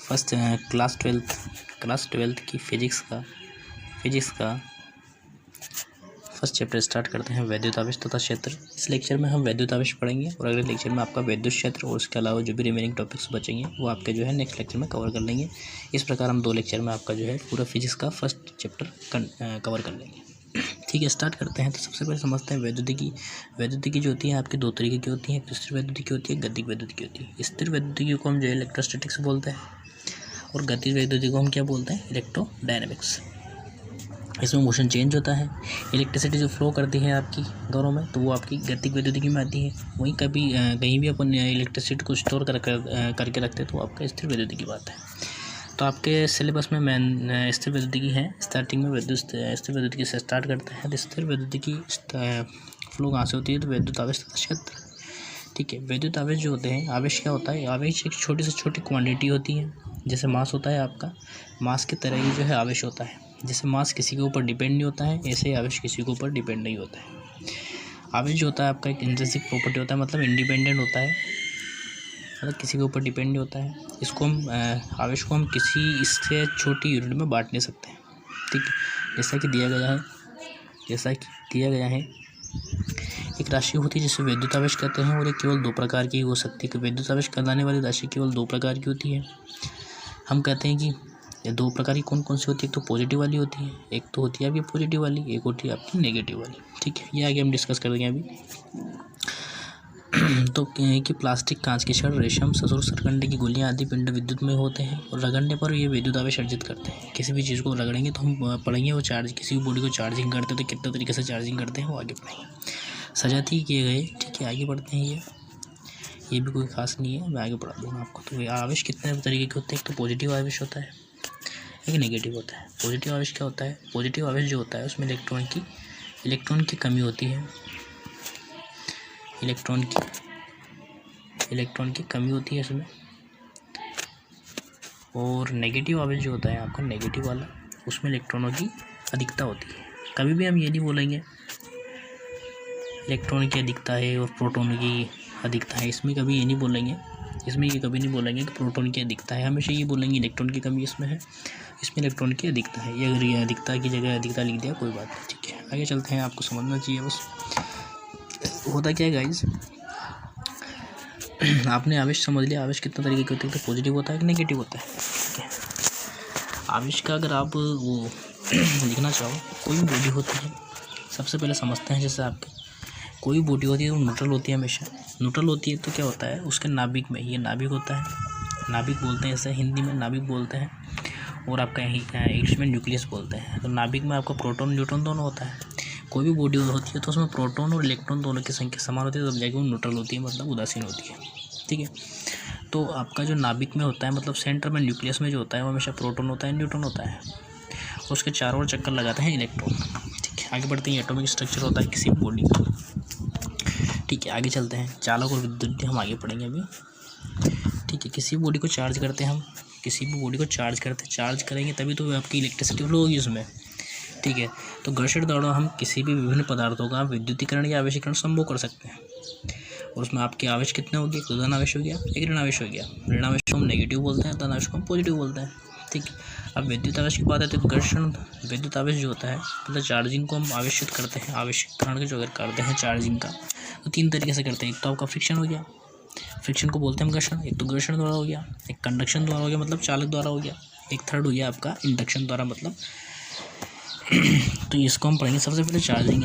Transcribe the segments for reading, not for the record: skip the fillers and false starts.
First class twelfth की physics का first chapter start करते हैं, वैद्युत आवेश तथा क्षेत्र। इस लेक्चर में हम वैद्युत आवेश पढ़ेंगे और अगले लेक्चर में आपका वैद्युत क्षेत्र और उसके अलावा जो भी रिमेनिंग टॉपिक्स बचेंगे वो आपके जो है नेक्स्ट लेक्चर में कवर कर लेंगे। इस प्रकार हम 2 लेक्चर में आपका जो है पूरा फिजिक्स का फर्स्ट चैप्टर कवर कर लेंगे। ठीक है, स्टार्ट करते हैं। तो सबसे पहले समझते हैं वैद्युतिकी जो होती है आपकी 2 तरीके की होती है। एक स्थिर वैद्युतिकी होती है, गतिज वैद्युतिकी होती है। स्थिर वैद्युतिकी को हम जो है इलेक्ट्रोस्टैटिक्स बोलते हैं और गतिज वैद्युतिकी को हम क्या बोलते हैं, इलेक्ट्रोडायनेमिक्स। इसमें मोशन चेंज होता है। इलेक्ट्रिसिटी जो फ्लो करती है आपकी घरों में तो वो आपकी गतिज वैद्युतिकी में आती है। वहीं कहीं भी अपन इलेक्ट्रिसिटी को स्टोर करके रखते हैं तो आपका स्थिर वैद्युतिकी की बात है। तो आपके सिलेबस में मेन स्थिर वैद्युतिकी है। स्टार्टिंग में स्थिर वैद्युतिकी से स्टार्ट करते हैं। तो स्थिर वैद्युतिकी फ्लो कहाँ से होती है, तो वैद्युत आवेश तथा क्षेत्र। ठीक है, वैद्युत आवेश जो होते हैं, आवेश क्या होता है, आवेश एक छोटी से छोटी क्वांटिटी होती है। जैसे मास होता है आपका, मास की तरह ही जो है आवेश होता है। जैसे मास किसी के ऊपर डिपेंड नहीं होता है, ऐसे ही आवेश किसी के ऊपर डिपेंड नहीं होता है। आवेश जो होता है आपका एक इंट्रिंसिक प्रॉपर्टी होता है, मतलब इंडिपेंडेंट होता है, मतलब किसी के ऊपर डिपेंड नहीं होता है। इसको हम आवेश को हम किसी इससे छोटी यूनिट में बांट नहीं सकते हैं। ठीक है, जैसा कि दिया गया है एक राशि होती है जिसे वैद्युत आवेश कहते हैं और ये केवल 2 प्रकार की हो सकती है। कि वैद्युत आवेश कहलाने वाली राशि केवल 2 प्रकार की होती है। हम कहते हैं कि ये 2 प्रकार की कौन कौन सी होती है, एक तो पॉजिटिव वाली होती है, एक तो होती है आपकी पॉजिटिव वाली, एक होती है आपकी नेगेटिव वाली। ठीक है, ये आगे हम डिस्कस करेंगे अभी। तो कि प्लास्टिक, कांच की छड़, रेशम, ससुर, सरकंडे की गोलियां आदि पिंड विद्युत में होते हैं और रगड़ने पर ये विद्युत आवेश अर्जित करते हैं। किसी भी चीज़ को रगड़ेंगे तो हम पढ़ेंगे वो चार्ज, किसी भी बॉडी को चार्जिंग करते हैं तो कितने तरीके से चार्जिंग करते हैं वो आगे पढ़ेंगे। सजाती किए गए। ठीक है, आगे बढ़ते हैं। ये भी कोई खास नहीं है, मैं आगे बढ़ा दूँगा आपको। तो आवेश कितने तरीके के होते हैं, एक तो पॉजिटिव आवेश होता है, एक नेगेटिव होता है। पॉजिटिव आवेश क्या होता है, पॉजिटिव आवेश जो होता है उसमें इलेक्ट्रॉन की कमी होती है, इलेक्ट्रॉन की कमी होती है इसमें। और नेगेटिव आवेश जो होता है आपका नेगेटिव वाला, उसमें इलेक्ट्रॉनों की अधिकता होती है। कभी भी हम ये नहीं बोलेंगे इलेक्ट्रॉन की अधिकता है और प्रोटॉन की अधिकता है, इसमें कभी ये नहीं बोलेंगे, कि प्रोटॉन की अधिकता है। हमेशा ये बोलेंगे इलेक्ट्रॉन की कमी इसमें है, इसमें इलेक्ट्रॉन की अधिकता है। ये अगर ये अधिकता की जगह अधिकता लिख दिया कोई बात नहीं। ठीक है, आगे चलते हैं। आपको समझना चाहिए बस होता क्या है गाइज। आपने आवेश समझ लिया, आवेश कितना तरीके के होते हैं, तो पॉजिटिव होता है कि नेगेटिव होता है। ठीक है, आवेश का अगर आप वो लिखना चाहो, कोई भी बॉडी होती है, सबसे पहले समझते हैं। जैसे आपके कोई बॉडी होती है वो न्यूट्रल होती है, हमेशा न्यूट्रल होती है। तो क्या होता है उसके नाभिक में, ये नाभिक होता है, नाभिक बोलते हैं इसे हिंदी में नाभिक बोलते हैं और आपका इंग्लिश में न्यूक्लियस बोलते हैं। तो नाभिक में आपका प्रोटॉन न्यूट्रॉन दोनों होता है। कोई भी बॉडी होती है तो उसमें प्रोटॉन और इलेक्ट्रॉन दोनों की संख्या समान होती है, तब जाके वो न्यूट्रल होती है, मतलब उदासीन होती है। ठीक है, तो आपका जो नाभिक में होता है, मतलब सेंटर में न्यूक्लियस में जो होता है वो हमेशा प्रोटॉन होता है, न्यूट्रॉन होता है। उसके चारों ओर चक्कर लगाते हैं इलेक्ट्रॉन। ठीक है, आगे बढ़ते हैं। एटॉमिक स्ट्रक्चर होता है किसी भी बॉडी का। ठीक है, आगे चलते हैं। चालक और विद्युत हम आगे पढ़ेंगे अभी। ठीक है, किसी भी बॉडी को चार्ज करते हैं हम, चार्ज करेंगे तभी तो आपकी इलेक्ट्रिसिटी फ्लो होगी उसमें। ठीक है, तो घर्षण द्वारा हम किसी भी विभिन्न पदार्थों का विद्युतीकरण या आवेशीकरण संभव कर सकते हैं। और उसमें आपके आवेश कितने हो गए, एक धन आवेश हो गया, एक ऋण आवेश हो गया। ऋण आवेश को हम नेगेटिव बोलते हैं, धन आवेश को हम पॉजिटिव बोलते हैं। ठीक है, अब विद्युत आवेश की बात है तो घर्षण विद्युत आवेश जो होता है, मतलब चार्जिंग को हम आवेशित करते हैं, आवेशीकरण जो अगर करते हैं चार्जिंग का तो 3 तरीके से करते हैं। एक तो आपका फ्रिक्शन हो गया, फ्रिक्शन को बोलते हैं हम घर्षण। एक तो घर्षण द्वारा हो गया, एक कंडक्शन द्वारा हो गया, मतलब चालक द्वारा हो गया, एक थर्ड हो गया आपका इंडक्शन द्वारा, मतलब तो इसको हम पढ़ेंगे। सबसे पहले चार्जिंग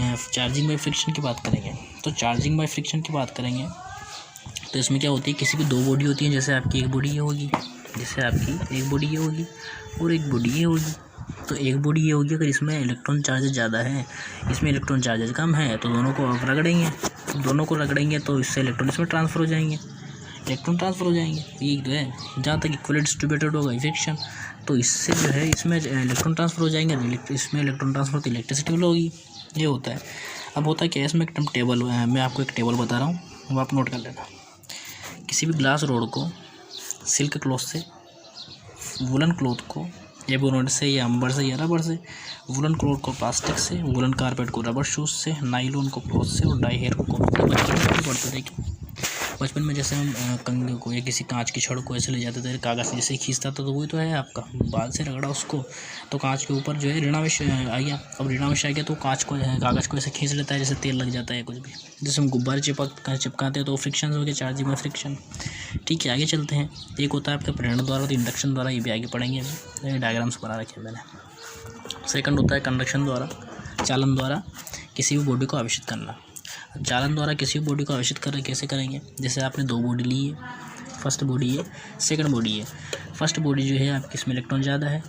बाय फ्रिक्शन की बात करेंगे। तो चार्जिंग बाय फ्रिक्शन की बात करेंगे तो इसमें क्या होती है, किसी की 2 बॉडी होती है। जैसे आपकी एक बॉडी ये होगी और एक बॉडी ये होगी। तो एक बॉडी ये होगी, अगर इसमें इलेक्ट्रॉन चार्जेस ज़्यादा है, इसमें इलेक्ट्रॉन चार्जेस कम है, तो दोनों को रगड़ेंगे तो इससे इलेक्ट्रॉन इसमें ट्रांसफ़र हो जाएंगे, यही तो है। जहाँ तक इक्वली डिस्ट्रीब्यूटेड होगा फ्रिक्शन, तो इससे जो है इसमें इलेक्ट्रॉन ट्रांसफ़र हो जाएंगे, इसमें इलेक्ट्रॉन ट्रांसफ़र तो इलेक्ट्रिसिटी फ्लो होगी, ये होता है। अब होता क्या है इसमें, एक टेबल मैं आपको एक टेबल बता रहा हूँ, वो आप नोट कर लेना। किसी भी ग्लास रोड को सिल्क क्लॉथ से, वुलन क्लॉथ को एबोनोड से या अंबर से या रबर से, वुलन क्लॉथ को प्लास्टिक से, वुलन कारपेट को रबर शूज़ से, नाइलॉन को क्लॉथ से और डाई हेयर को कॉटन से। बचपन में जैसे हम कंघी को या किसी कांच की छड़ को ऐसे ले जाते थे, कागज़ से जैसे खींचता था तो वही तो है आपका, बाल से रगड़ा उसको तो कांच के ऊपर जो है ऋणावेश आ गया। अब ऋणावेश आ गया तो कांच को कागज़ को ऐसे खींच लेता है, जैसे तेल लग जाता है कुछ भी। जैसे हम गुब्बारे चिपकाते हैं तो फ्रिक्शन हो गया, चार्जिंग में फ्रिक्शन। ठीक है, आगे चलते हैं। एक होता है आपका प्रेरणा द्वारा, तो इंडक्शन द्वारा, ये भी आगे पढ़ेंगे। अभी डायग्राम्स बना रखे हैं मैंने। सेकंड होता है कंडक्शन द्वारा, चालन द्वारा किसी भी बॉडी को आवेशित करना। चालन द्वारा किसी भी बॉडी को आवेशित कैसे करेंगे? जैसे आपने दो बॉडी ली है, फर्स्ट बॉडी है, सेकंड बॉडी है। फर्स्ट बॉडी जो है आपकी, इसमें इलेक्ट्रॉन ज़्यादा है,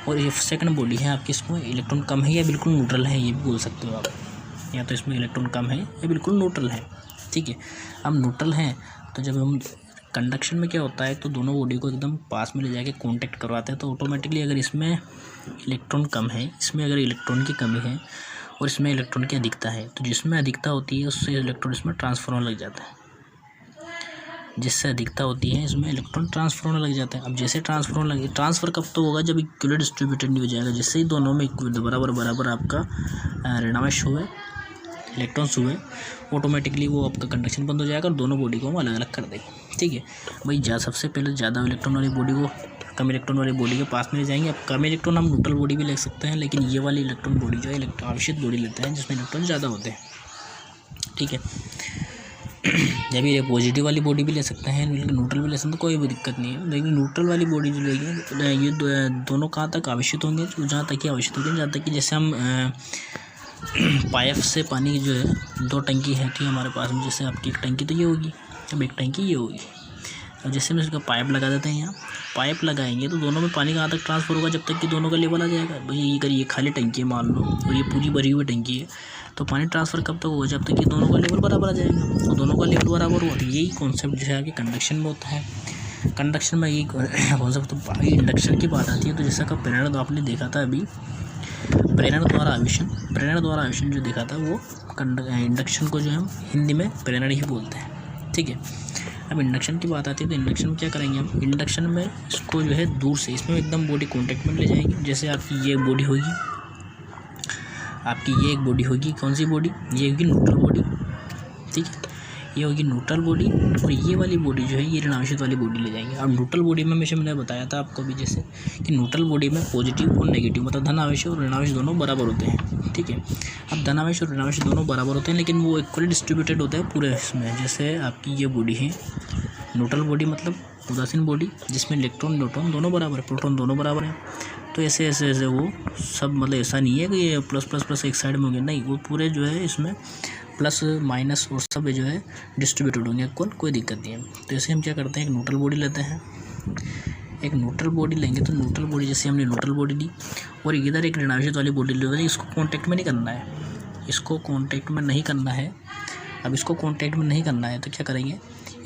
और ये सेकंड बॉडी है आपकी, इसमें इलेक्ट्रॉन कम है या बिल्कुल न्यूट्रल है, ये भी बोल सकते हो आप। या तो इसमें इलेक्ट्रॉन कम है या बिल्कुल न्यूट्रल है। ठीक है, अब न्यूट्रल है तो जब हम कंडक्शन में क्या होता है, तो दोनों बॉडी को एकदम पास में ले जाके कांटेक्ट करवाते हैं, तो ऑटोमेटिकली अगर इसमें इलेक्ट्रॉन कम है, इसमें अगर इलेक्ट्रॉन की कमी है और इसमें इलेक्ट्रॉन की अधिकता है, तो जिसमें अधिकता होती है उससे इलेक्ट्रॉन इसमें ट्रांसफर होने लग जाता है। जिससे अधिकता होती है इसमें इलेक्ट्रॉन ट्रांसफर होने लग जाता है। अब जैसे ट्रांसफर होने लगे, ट्रांसफ़र कब तो होगा जब इक्वली डिस्ट्रीब्यूटेड नहीं हो जाएगा। जिससे ही दोनों में बराबर आपका ऋणावेश हुए, इलेक्ट्रॉन्स हुए, ऑटोमेटिकली वो आपका कंडक्शन बंद हो जाएगा और दोनों बॉडी को हम अलग अलग कर देंगे। ठीक है भाई, सबसे पहले ज़्यादा इलेक्ट्रॉन वाली बॉडी को कम इलेक्ट्रॉन वाली बॉडी के पास में ले जाएंगे। अब कम इलेक्ट्रॉन हम न्यूट्रल बॉडी भी ले सकते हैं, लेकिन ये वाली इलेक्ट्रॉन बॉडी जो है आवेशित बॉडी लेते हैं जिसमें इलेक्ट्रॉन ज़्यादा होते हैं। ठीक है, जब ये पॉजिटिव वाली बॉडी भी ले सकते हैं, लेकिन न्यूट्रल भी ले सकते हैं, कोई भी दिक्कत नहीं है। लेकिन न्यूट्रल वाली बॉडी जो लेंगे, ये दोनों कहाँ तक आवेशित होंगे? जहाँ तक ही आवेशित होंगे, जहाँ तक कि जैसे हम पाइप से पानी जो है, दो टंकी है ठीक हमारे पास में, जैसे आपकी एक टंकी तो ये होगी, अब एक टंकी ये होगी। अब जैसे हम इसका पाइप लगा देते हैं, यहाँ पाइप लगाएंगे तो दोनों में पानी कहाँ तक ट्रांसफ़र होगा? जब तक कि दोनों का लेवल आ जाएगा। भाई अगर ये खाली टंकी है मान लो, और ये पूरी भरी हुई टंकी है, तो पानी ट्रांसफ़र कब तक होगा? जब तक कि दोनों का लेवल बराबर आ जाएगा। तो दोनों का लेवल बराबर हुआ, तो यही कॉन्सेप्ट जो है आपके कंडक्शन में होता है। कंडक्शन में यही कॉन्सेप्ट, तो इंडक्शन की बात आती है तो जैसा का प्रेरण तो आपने देखा था अभी, प्रेरण द्वारा आवेशन जो देखा था वो इंडक्शन को जो हम हिंदी में प्रेरण ही बोलते हैं। ठीक है, अब इंडक्शन की बात आती है तो इंडक्शन में क्या करेंगे हम? इंडक्शन में इसको जो है दूर से, इसमें एकदम बॉडी कॉन्टेक्ट में ले जाएंगे। जैसे आपकी ये बॉडी होगी, आपकी ये एक बॉडी होगी, कौन सी बॉडी? ये होगी न्यूट्रल बॉडी। ठीक है, ये होगी न्यूट्रल बॉडी, और ये वाली बॉडी जो है ये ऋणावेशित वाली बॉडी ले जाएंगे। अब न्यूट्रल बॉडी में हमेशा मैंने बताया था आपको भी, जैसे कि न्यूट्रल बॉडी में पॉजिटिव और नेगेटिव, मतलब धनावेश और ऋणावेश दोनों बराबर होते हैं। ठीक है, अब धनावेश और ऋणावेश दोनों बराबर होते हैं, लेकिन वो इक्वली डिस्ट्रीब्यूटेड होते हैं पूरे इसमें। जैसे आपकी ये बॉडी है न्यूट्रल बॉडी, मतलब उदासीन बॉडी, जिसमें इलेक्ट्रॉन न्यूट्रॉन दोनों बराबर है, प्रोटॉन दोनों बराबर हैं। तो ऐसे वो सब, मतलब ऐसा नहीं है कि ये प्लस प्लस प्लस एक साइड में होंगे, नहीं, वो पूरे जो है इसमें प्लस माइनस और सब जो है डिस्ट्रीब्यूटेड होंगे, कोई दिक्कत नहीं है। तो ऐसे हम क्या करते हैं, एक न्यूट्रल बॉडी लेते हैं। एक न्यूट्रल बॉडी लेंगे तो न्यूट्रल बॉडी, जैसे हमने न्यूट्रल बॉडी ली और इधर एक ऋणावेशित वाली बॉडी ले, इसको कॉन्टैक्ट में नहीं करना है, इसको कॉन्टैक्ट में नहीं करना है। अब इसको कॉन्टैक्ट में नहीं करना है तो क्या करेंगे,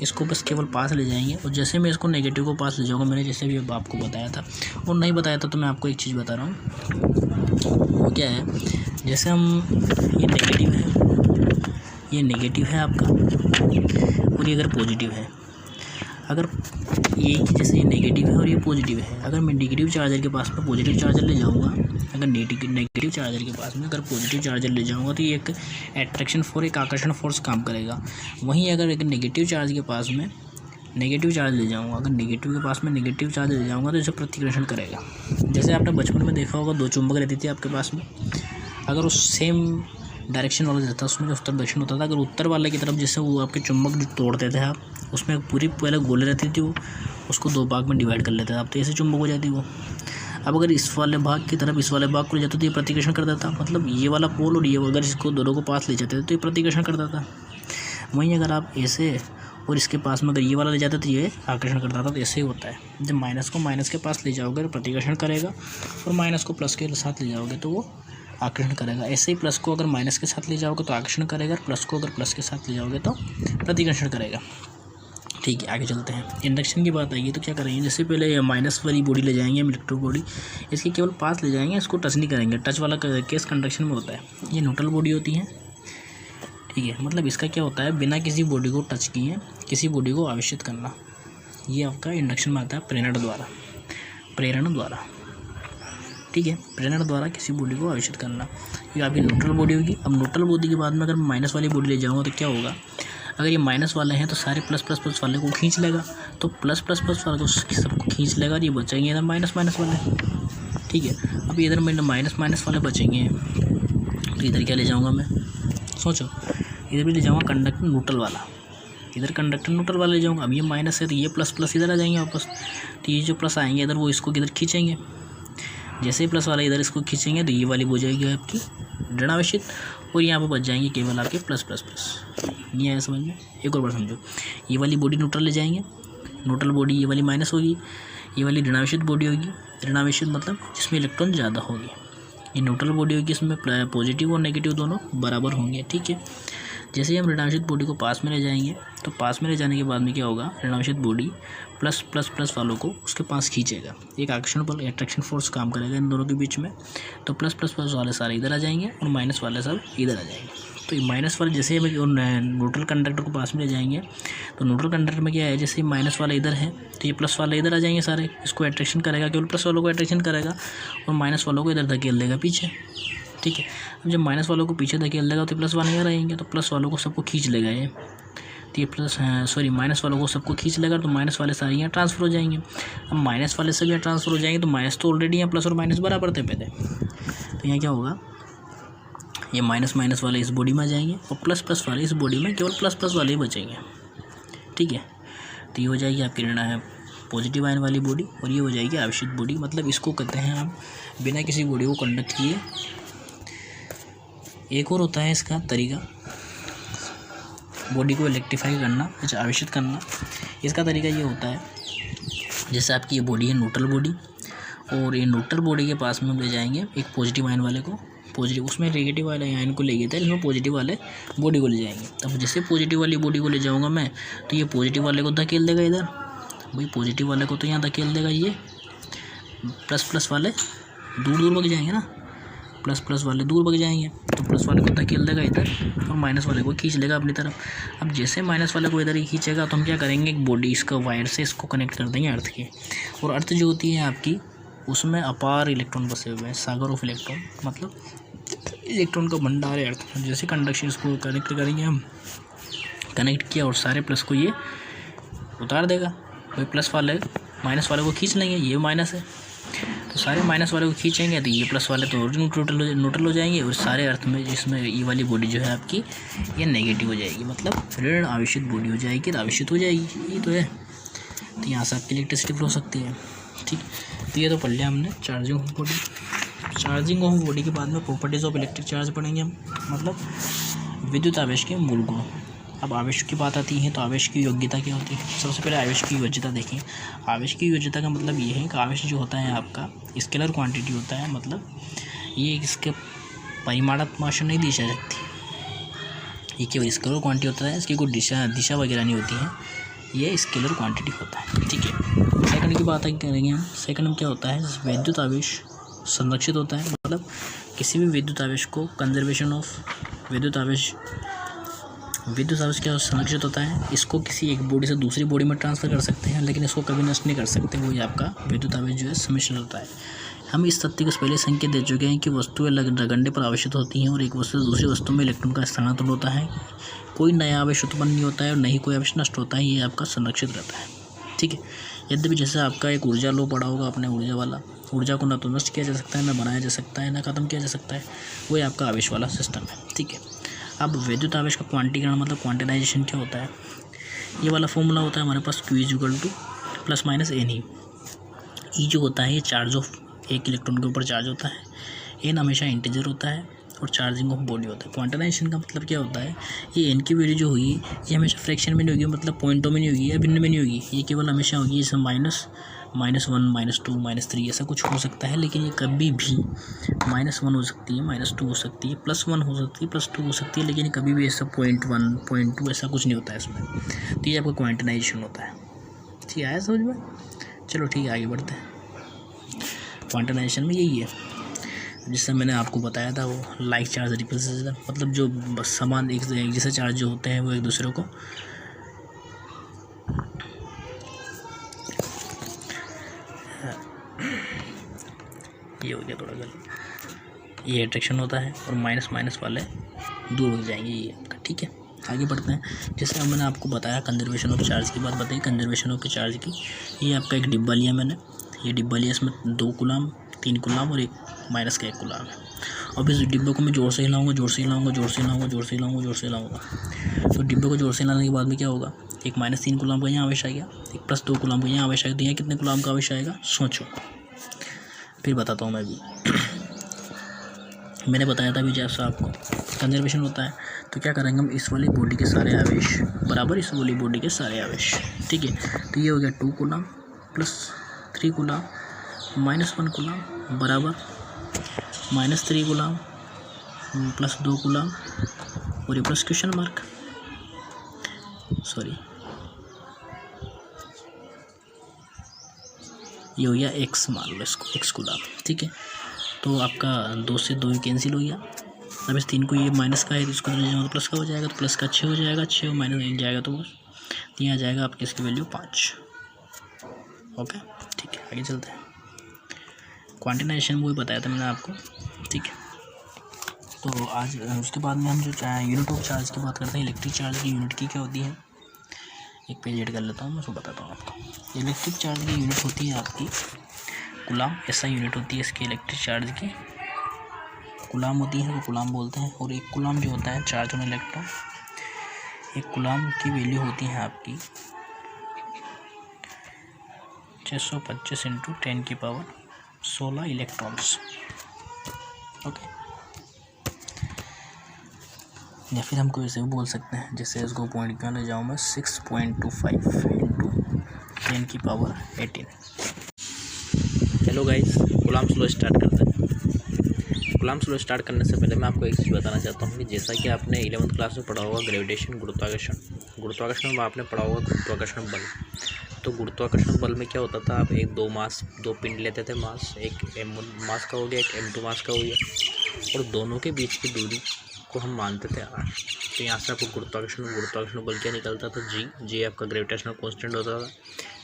इसको बस केवल पास ले जाएंगे। और जैसे मैं इसको नेगेटिव को पास ले जाऊँगा, मैंने जैसे भी आपको बताया था और नहीं बताया था, तो मैं आपको एक चीज़ बता रहा हूँ, वो क्या है, जैसे हम ये नेगेटिव है आपका, और ये अगर पॉजिटिव है, अगर ये जैसे ये नेगेटिव है और ये पॉजिटिव है, अगर मैं नेगेटिव चार्जर के पास में पॉजिटिव चार्जर ले जाऊँगा, अगर नेगेटिव चार्जर के पास में अगर पॉजिटिव चार्जर ले जाऊँगा तो ये एक अट्रैक्शन फोर्स, एक आकर्षण फोर्स काम करेगा। वहीं अगर एक नेगेटिव चार्ज के पास में नेगेटिव चार्ज ले जाऊँगा, अगर नेगेटिव के पास में नेगेटिव चार्ज ले जाऊँगा तो इसे प्रतिकर्षण करेगा। जैसे आपने बचपन में देखा होगा, दो चुंबक रहती थी आपके पास में, अगर उस सेम डायरेक्शन वाला रहता, उसमें जो उत्तर दक्षिण होता था, अगर उत्तर वाले की तरफ जैसे वो आपके चुंबक जो तोड़ते थे आप, उसमें पूरी पहले गोले रहती थी, वो उसको दो भाग में डिवाइड कर लेते थे आप, तो ऐसे चुंबक हो जाती वो। अब अगर इस वाले भाग की तरफ इस वाले भाग को ले जाते तो ये प्रतिकर्षण कर देता, मतलब ये वाला पोल और ये, अगर इसको दोनों को पास ले जाते थे तो ये प्रतिकर्षण कर देता। वहीं अगर आप ऐसे और इसके पास में अगर ये वाला ले जाते तो ये आकर्षण करता था, तो ऐसे ही होता है। जब माइनस को माइनस के पास ले जाओगे तो प्रतिकर्षण करेगा, और माइनस को प्लस के साथ ले जाओगे तो वो आकर्षण करेगा। ऐसे ही प्लस को अगर माइनस के साथ ले जाओगे तो आकर्षण करेगा, प्लस को अगर प्लस के साथ ले जाओगे तो प्रतिकर्षण करेगा। ठीक है, आगे चलते हैं। इंडक्शन की बात आई है तो क्या करेंगे, जैसे पहले माइनस वाली बॉडी ले जाएंगे, इलेक्ट्रो बॉडी, इसके केवल पास ले जाएंगे, इसको टच नहीं करेंगे। टच वाला केस कंडक्शन में होता है। ये न्यूट्रल बॉडी होती है। ठीक है, मतलब इसका क्या होता है, बिना किसी बॉडी को टच किए किसी बॉडी को आवेशित करना, ये आपका इंडक्शन में आता है प्रेरण द्वारा। ठीक है, प्रेरण द्वारा किसी बॉडी को आवेशित करना, ये आपकी न्यूट्रल बॉडी होगी। अब न्यूट्रल बॉडी के बाद में अगर माइनस वाली बॉडी ले जाऊँगा तो क्या होगा, अगर ये माइनस वाले हैं तो सारे प्लस प्लस प्लस वाले को खींच लेगा, तो प्लस प्लस प्लस वाले को सबको खींच लेगा और ये बचेंगे इधर माइनस माइनस वाले, ठीक है। अब इधर मैंने माइनस माइनस वाले बचेंगे, तो इधर क्या ले जाऊँगा मैं, सोचो, इधर भी ले जाऊँगा कंडक्टर न्यूट्रल वाला, इधर कंडक्टर न्यूट्रल वाला ले जाऊँगा। अब ये माइनस है तो ये प्लस प्लस इधर आ जाएंगे वापस, तो ये जो प्लस आएंगे इधर वो इसको इधर खींचेंगे, जैसे ही प्लस वाला इधर इसको खींचेंगे तो ये वाली हो जाएगी आपकी ऋणावेशित, और यहाँ पर बच जाएंगे केवल आपके प्लस प्लस प्लस। नहीं आया समझ में? एक और बार समझो, ये वाली बॉडी न्यूट्रल ले जाएंगे, न्यूट्रल बॉडी ये वाली माइनस होगी, ये वाली ऋणावेशित बॉडी होगी, ऋणावेशित मतलब जिसमें इलेक्ट्रॉन ज़्यादा होगी, ये न्यूट्रल बॉडी होगी, इसमें पॉजिटिव और नेगेटिव दोनों बराबर होंगे, ठीक है। जैसे ही हम ऋणावेशित बॉडी को पास में ले जाएंगे तो पास में ले जाने के बाद में क्या होगा, ऋणावेशित बॉडी प्लस प्लस प्लस वालों को उसके पास खींचेगा, एक आकर्षण बल अट्रैक्शन फोर्स काम करेगा इन दोनों के बीच में, तो प्लस प्लस प्लस वाले सारे इधर आ जाएंगे और माइनस वाले सब इधर आ जाएंगे। तो ये माइनस वाले जैसे हम न्यूट्रल कंडक्टर को पास में ले जाएंगे तो न्यूट्रल कंडक्टर में क्या है, जैसे ही माइनस वाला इधर है तो ये प्लस वाले इधर आ जाएंगे सारे, इसको अट्रैक्शन करेगा, केवल प्लस वालों को अट्रैक्शन करेगा और माइनस वालों को इधर धकेल देगा पीछे, ठीक है। अब जब माइनस वालों को पीछे धकेल देगा तो प्लस वाले इधर आएंगे, तो प्लस वालों को सबको खींच लेगा ये, तो ये प्लस माइनस वालों को सबको खींच लेगा, तो माइनस वाले सारे यहाँ ट्रांसफर हो जाएंगे। अब माइनस वाले सब यहाँ ट्रांसफर हो जाएंगे तो माइनस तो ऑलरेडी यहाँ प्लस और माइनस बराबर थे पहले, तो यहाँ क्या होगा, ये माइनस माइनस वाले इस बॉडी में आ जाएंगे और प्लस प्लस वाले इस बॉडी में केवल प्लस प्लस वाले ही बचेंगे, ठीक है। तो ये हो जाएगी आपकी पॉजिटिव आयन वाली बॉडी और ये हो जाएगी आवेशित बॉडी, मतलब इसको कहते हैं हम बिना किसी बॉडी को कंडक्ट किए। एक और होता है इसका तरीका बॉडी को इलेक्ट्रीफाई करना, अच्छा आवेशित करना। इसका तरीका ये होता है, जैसे आपकी ये बॉडी है न्यूट्रल बॉडी, और ये न्यूट्रल बॉडी के पास में हम ले जाएंगे एक पॉजिटिव आयन वाले को, पॉजिटिव उसमें नेगेटिव वाले आयन को ले गए थे, इसमें पॉजिटिव वाले बॉडी को ले जाएंगे। तब जैसे पॉजिटिव वाली बॉडी को ले जाऊँगा मैं तो ये पॉजिटिव वाले को धकेल देगा इधर, भाई पॉजिटिव वाले को तो यहाँ धकेल देगा, ये प्लस प्लस वाले दूर दूर भाग जाएंगे ना, प्लस प्लस वाले दूर भाग जाएंगे, तो प्लस वाले को धकेल देगा इधर और माइनस वाले को खींच लेगा अपनी तरफ। अब जैसे माइनस वाले को इधर ही खींचेगा तो हम क्या करेंगे, एक बॉडी इसका वायर से इसको कनेक्ट कर देंगे अर्थ के, और अर्थ जो होती है आपकी उसमें अपार इलेक्ट्रॉन बसे हुए हैं, सागर ऑफ इलेक्ट्रॉन, मतलब इलेक्ट्रॉन का भंडार है अर्थ। जैसे कंडक्शन इसको कनेक्ट करेंगे हम, कनेक्ट किया और सारे प्लस को ये उतार देगा, कोई प्लस वाले माइनस वाले को खींच लेंगे, ये माइनस है तो सारे माइनस वाले को खींचेंगे तो ये प्लस वाले तो न्यूट्रल हो जाएंगे, और सारे अर्थ में जिसमें ये वाली बॉडी जो है आपकी ये नेगेटिव हो जाएगी, मतलब ऋण आवेशित बॉडी हो जाएगी, तो आवेशित हो जाएगी, ये तो है। तो यहाँ से आपकी इलेक्ट्रिसिटी फ्लो हो सकती है, ठीक। तो ये तो पढ़ लिया हमने charging of body. Charging of body के बाद में प्रॉपर्टीज ऑफ इलेक्ट्रिक चार्ज पढ़ेंगे हम, मतलब विद्युत आवेश के मूल गुण। अब आवेश की बात आती है तो आवेश की योग्यता क्या होती है। सबसे पहले आवेश की योग्यता देखें। आवेश की योग्यता का मतलब ये है कि आवेश जो होता है आपका स्केलर क्वांटिटी होता है, मतलब ये इसके परिमाणात्मक नहीं दी जा सकती, ये केवल स्केलर क्वांटिटी होता है, इसकी कोई दिशा वगैरह नहीं होती है, ये स्केलर क्वांटिटी होता है, ठीक है। सेकंड की बात करेंगे हम। सेकंड में क्या होता है, विद्युत आवेश संरक्षित होता है, मतलब किसी भी विद्युत आवेश को कंजर्वेशन ऑफ विद्युत आवेश क्या संरक्षित होता है। इसको किसी एक बॉडी से दूसरी बॉडी में ट्रांसफ़र कर सकते हैं, लेकिन इसको कभी नष्ट नहीं कर सकते, वही आपका विद्युत आवेश जो है संरक्षित होता है। हम इस तथ्य को पहले संकेत दे चुके हैं कि वस्तुएं लगंडे पर आवेशित होती हैं और एक वस्तु से दूसरी वस्तु में इलेक्ट्रॉन का स्थानांतरण होता है। कोई नया आवेश उत्पन्न नहीं होता है और नहीं कोई आवेश नष्ट होता है, ये आपका संरक्षित रहता है, ठीक है। यद्यपि जैसे आपका एक ऊर्जा लो पड़ा होगा अपने ऊर्जा वाला, ऊर्जा को ना तो नष्ट किया जा सकता है, ना बनाया जा सकता है, ना खत्म किया जा सकता है, वही आपका आवेश वाला सिस्टम है, ठीक है। अब विद्युत आवेश का क्वांटीकरण मतलब क्वांटिनाइजेशन क्या होता है, ये वाला फॉर्मूला होता है हमारे पास, Q = प्लस माइनस NE। ई जो होता है ये चार्ज ऑफ एक इलेक्ट्रॉन के ऊपर चार्ज होता है, एन हमेशा इंटीजर होता है और चार्जिंग ऑफ बॉडी होता है। क्वांटिनाइजेशन का मतलब क्या होता है, ये एन की वैल्यू जो हुई ये हमेशा फ्रैक्शन में नहीं होगी, मतलब पॉइंटों में नहीं होगी या भिन्न में नहीं होगी, ये केवल हमेशा होगी जैसे -1, -2, -3 ऐसा कुछ हो सकता है, लेकिन ये कभी भी -1 हो सकती है, -2 हो सकती है, +1 हो सकती है, +2 हो सकती है, लेकिन कभी भी ऐसा 0.1, 0.2 ऐसा कुछ नहीं होता है इसमें। तो ये आपका क्वांटिनाइजेशन होता है, ठीक है, समझ में। चलो ठीक है, आगे बढ़ते हैं। क्वांटिनाइजेशन में यही है जिससे मैंने आपको बताया था, वो लाइक चार्ज रिपल्सन, मतलब जो समान एक जैसे चार्ज जो होते हैं वो एक दूसरे को ये हो गया थोड़ा गलत, ये अट्रैक्शन होता है और माइनस वाले दूर हो जाएंगे, ये आपका, ठीक है। आगे बढ़ते हैं। जैसे अब मैंने आपको बताया कंजर्वेशन ऑफ चार्ज की बात बताई, कंजर्वेशन ऑफ चार्ज की। ये आपका एक डिब्बा लिया मैंने, ये डिब्बा लिया, इसमें 2 कूलाम 3 कूलाम और एक माइनस का 1 कूलाम है। अब इस डिब्बे को मैं जोर से हिलाऊंगा, जोर से हिलाऊंगा, जोर से हिलाऊंगा, जोर से हिलाऊंगा, जोर से हिलाऊंगा। तो डिब्बे को जोर से हिलाने के बाद में क्या होगा, एक -3 कूलाम का यहाँ आवेश आएगा, एक +2 कूलाम का यहाँ आवेश आएगा। यहाँ कितने कूलाम का आवेश आएगा सोचो, फिर बताता हूँ मैं भी। मैंने बताया था अभी जैसा आपको कंजर्वेशन होता है तो क्या करेंगे हम, इस वाली बॉडी के सारे आवेश बराबर इस वाली बॉडी के सारे आवेश, ठीक है। तो ये हो गया 2 कूलाम +3 कूलाम -1 कूलाम बराबर -3 कूलाम +2 कूलाम और ये प्लस क्वेश्चन मार्क, सॉरी ये हो गया x, मान लो इसको x कूलाम, ठीक है। तो आपका 2 से 2 कैंसिल हो गया। अब इस 3 को ये माइनस का है तो इसको तो प्लस का हो जाएगा, तो प्लस का 6 हो जाएगा, 6 और -1 जाएगा तो बस यहाँ जाएगा आपकी इसकी वैल्यू 5। ओके ठीक है, आगे चलते हैं। क्वांटिनाइजेशन वो बताया था मैंने आपको, ठीक है। तो आज उसके बाद में हम जो यूनिट ऑफ चार्ज की बात करते हैं। इलेक्ट्रिक चार्ज की यूनिट की क्या होती है, एक पेज ऐड कर लेता हूँ, मैं उसको बताता हूँ आपको। इलेक्ट्रिक चार्ज की यूनिट होती है आपकी कूलाम, ऐसा यूनिट होती है इसकी इलेक्ट्रिक चार्ज की। कूलाम होती है वो कूलाम बोलते हैं। और एक कूलाम जो होता है चार्ज ऑन इलेक्ट्रॉन, एक कूलाम की वैल्यू होती है आपकी 625 × 10⁻16 इलेक्ट्रॉन्स। ओके, या फिर हमको ऐसे भी बोल सकते हैं, जैसे इसको पॉइंट क्यों ले जाऊँ मैं, 6.25 × 10⁻18। Hello guys, coulomb slow start करते हैं। कूलाम स्लो स्टार्ट करने से पहले मैं आपको एक चीज़ बताना चाहता हूँ कि जैसा कि आपने 11th क्लास में पढ़ा होगा ग्रेविटेशन, गुरुत्वाकर्षण में आपने पढ़ा होगा गुरुत्वाकर्षण बल। तो गुरुत्वाकर्षण बल में क्या होता था, आप दो पिंड लेते थे मास, एक m1 मास का हो गया, एक m2 मास का हो गया, और दोनों के बीच की दूरी को हम मानते थे r। तो यहाँ से आपको गुरुत्वाकर्षण बल क्या निकलता था, g आपका ग्रेविटेशनल कांस्टेंट होता था,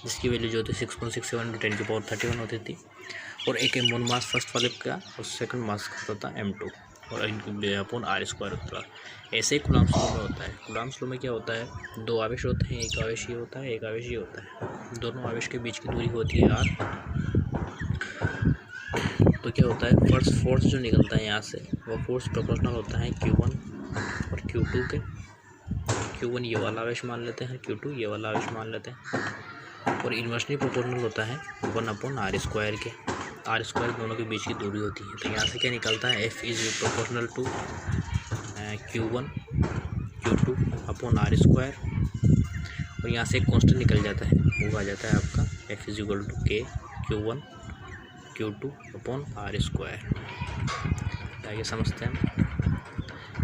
जिसकी वैल्यू जो होती 6.67 × 10⁻31 होती थी। और एक m1 मास फर्स्ट वाले का और सेकंड मास का होता था m2, और अपॉन r² होता है। ऐसे ही कूलाम स्लो में होता है। कूलाम स्लो में क्या होता है, 2 आवेश होते हैं, एक आवेश ये होता है, एक आवेश ये होता है। दोनों आवेश के बीच की दूरी होती है r। तो क्या होता है, फर्स्ट फोर्स जो निकलता है यहाँ से वो फोर्स प्रोपोर्शनल होता है Q1 और Q2 के। Q1 ये वाला आवेश मान लेते हैं, Q2 ये वाला आवेश मान लेते हैं। और इन्वर्सली प्रोपोर्शनल होता है 1/r² के। r² दोनों के बीच की दूरी होती है। तो यहाँ से क्या निकलता है, F is proportional to Q1 Q2/r²। और यहाँ से एक कांस्टेंट निकल जाता है, वो आ जाता है आपका F is equal to K Q1 Q2/r²। क्या ये समझते हैं?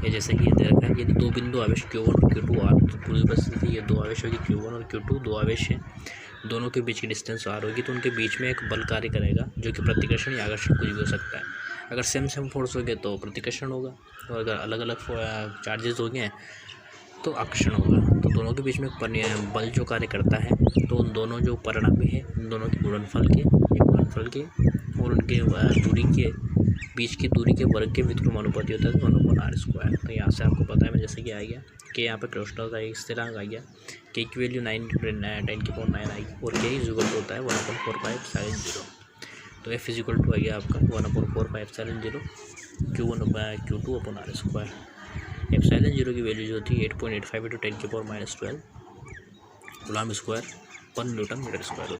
ये जैसे कि ये दे रखा है, ये 2 बिंदु आवेश Q1 और Q2 r, तो पूरी परिस्थिति ये 2 आवेश होगी Q1 और Q2, 2 आवेश हैं, दोनों के बीच की डिस्टेंस r होगी। तो उनके बीच में एक बल कार्य करेगा जो कि प्रतिकर्षण या आकर्षण कुछ भी हो सकता है। अगर सेम फोर्स हो गए तो प्रतिकर्षण होगा, और अगर अलग अलग चार्जेस हो गए तो आकर्षण होगा। तो दोनों के बीच में बल जो कार्य करता है, तो उन दोनों जो परिणामी है, उन दोनों के गुणनफल के और उनके दूरी के बीच की दूरी के वर्ग के व्युत्क्रमानुपाती होता है 1/r²। तो यहाँ से आपको पता है, मैं जैसे कि आ गया कि यहाँ पे क्रोस्टल स्थिरांक आ गया, के की वैल्यू 9 आएगी, और के इज इक्वल टू होता है 1/4πε0। तो F इज इक्वल टू आ गया आपका 1/4πε0 Q1/Q2/r²। ε0 की वैल्यू जो होती है 8.85 × 10⁻12 कूलाम स्क्वायर पर न्यूटन मीटर स्क्वायर।